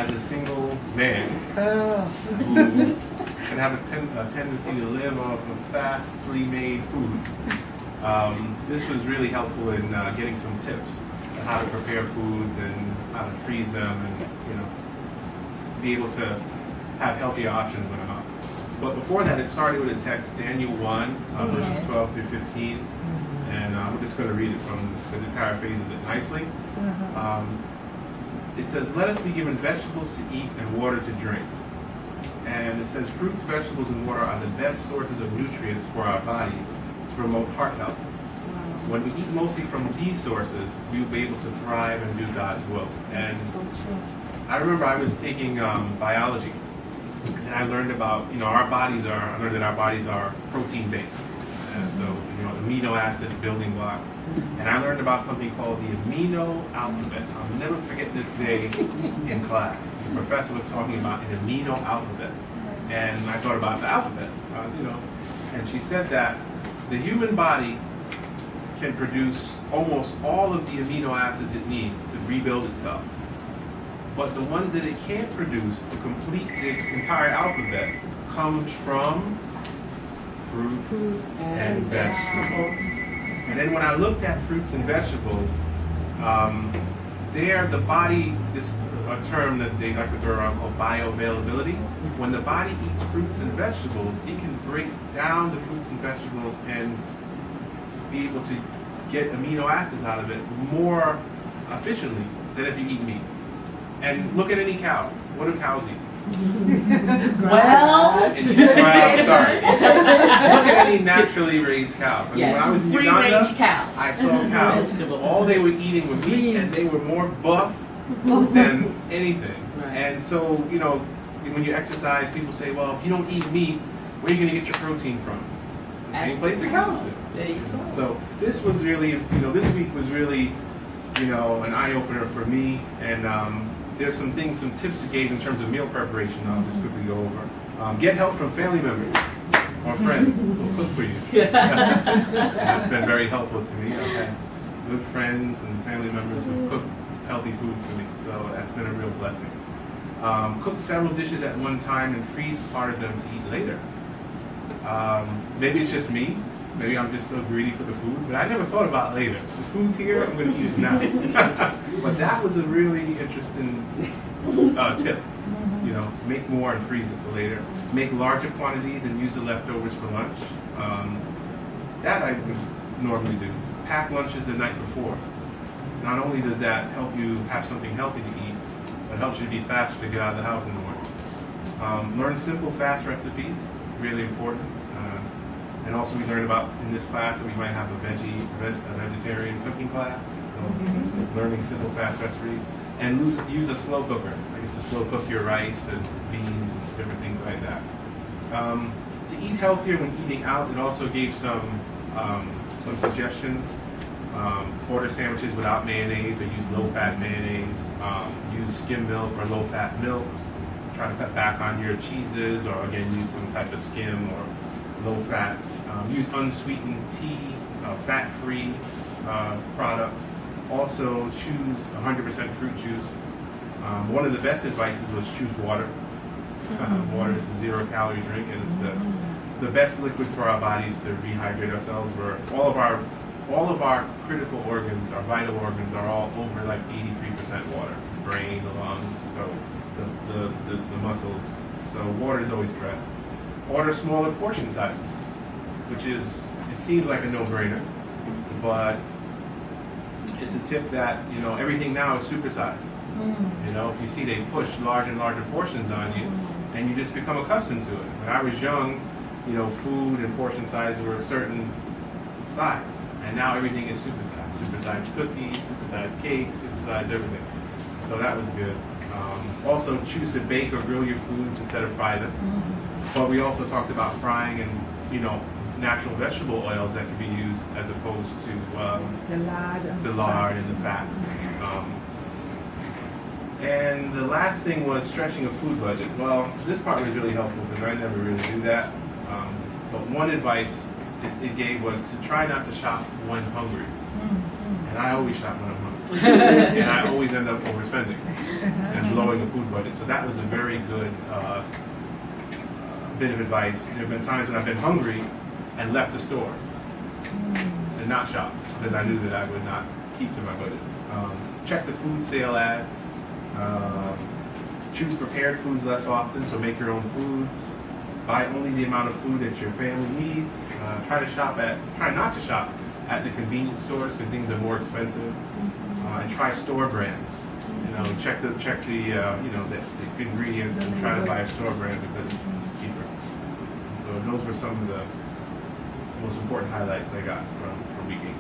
as a single man who can have a tendency to live off of fastly made foods, this was really helpful in getting some tips on how to prepare foods and how to freeze them, and be able to have healthier options when I'm out. But before that, it started with a text, Daniel 1, verses 12 through 15. And I'm just going to read it because it paraphrases it nicely. It says, "Let us be given vegetables to eat and water to drink." And it says, "Fruits, vegetables, and water are the best sources of nutrients for our bodies to promote heart health. When we eat mostly from these sources, we will be able to thrive and do God's will." And I remember I was taking biology, and I learned about, I learned that our bodies are protein-based. So, amino acid building blocks. And I learned about something called the amino alphabet. I'll never forget this day in class. The professor was talking about an amino alphabet. And I thought about the alphabet, and she said that the human body can produce almost all of the amino acids it needs to rebuild itself. But the ones that it can't produce to complete the entire alphabet comes from fruits and vegetables. And then when I looked at fruits and vegetables, the body, this a term that they like to throw around called bioavailability. When the body eats fruits and vegetables, it can break down the fruits and vegetables and be able to get amino acids out of it more efficiently than if you eat meat. And look at any cow. What do cows eat? Well, sorry. Look at any naturally raised cows. I mean, when I was in Uganda, cows. I saw cows. All they were eating was meat, and they were more buff than anything. Right. And so, when you exercise, people say, well, if you don't eat meat, where are you going to get your protein from? The same place the cows do. There you go. So this was really, this week was really, an eye-opener for me. And there's some tips you gave in terms of meal preparation I'll just quickly go over. Get help from family members or friends who'll cook for you. That's been very helpful to me. I've had good friends and family members who've cooked healthy food for me, so that's been a real blessing. Cook several dishes at one time and freeze part of them to eat later. Maybe it's just me. Maybe I'm just so greedy for the food, but I never thought about later. The food's here, I'm going to eat it now. But that was a really interesting tip. Make more and freeze it for later. Make larger quantities and use the leftovers for lunch. That I would normally do. Pack lunches the night before. Not only does that help you have something healthy to eat, but it helps you to be faster to get out of the house in the morning. Learn simple, fast recipes. Really important. And also we learned about in this class that we might have a vegetarian cooking class. So learning simple, fast recipes. And use a slow cooker. I guess to slow cook your rice and beans and different things like that. To eat healthier when eating out, it also gave some suggestions. Order sandwiches without mayonnaise or use low-fat mayonnaise. Use skim milk or low-fat milks. Try to cut back on your cheeses, or again use some type of skim or low-fat. Use unsweetened tea, fat-free products. Also choose 100% fruit juice. One of the best advices was choose water. Water is a zero-calorie drink, and it's the best liquid for our bodies to rehydrate ourselves. Where all of our critical organs, our vital organs, are all over like 83% water. The brain, the lungs, so the muscles. So water is always best. Order smaller portion sizes, which it seems like a no-brainer, but it's a tip that, everything now is supersized. If you see they push larger and larger portions on you, and you just become accustomed to it. When I was young, food and portion sizes were a certain size, and now everything is supersized. Supersized cookies, supersized cakes, supersized everything. So that was good. Also choose to bake or grill your foods instead of fry them. But we also talked about frying and, natural vegetable oils that can be used as opposed to the lard and the fat. And the last thing was stretching a food budget. Well, this part was really helpful because I never really do that. But one advice it gave was to try not to shop when hungry. And I always shop when I'm hungry. and I always end up overspending and blowing the food budget. So that was a very good bit of advice. There have been times when I've been hungry and left the store and not shop because I knew that I would not keep to my budget. Check the food sale ads. Choose prepared foods less often, so make your own foods. Buy only the amount of food that your family needs. Try not to shop at the convenience stores because things are more expensive. And try store brands. You know, check the ingredients and try to buy a store brand because it's cheaper. So those were some of the most important highlights I got from week 8.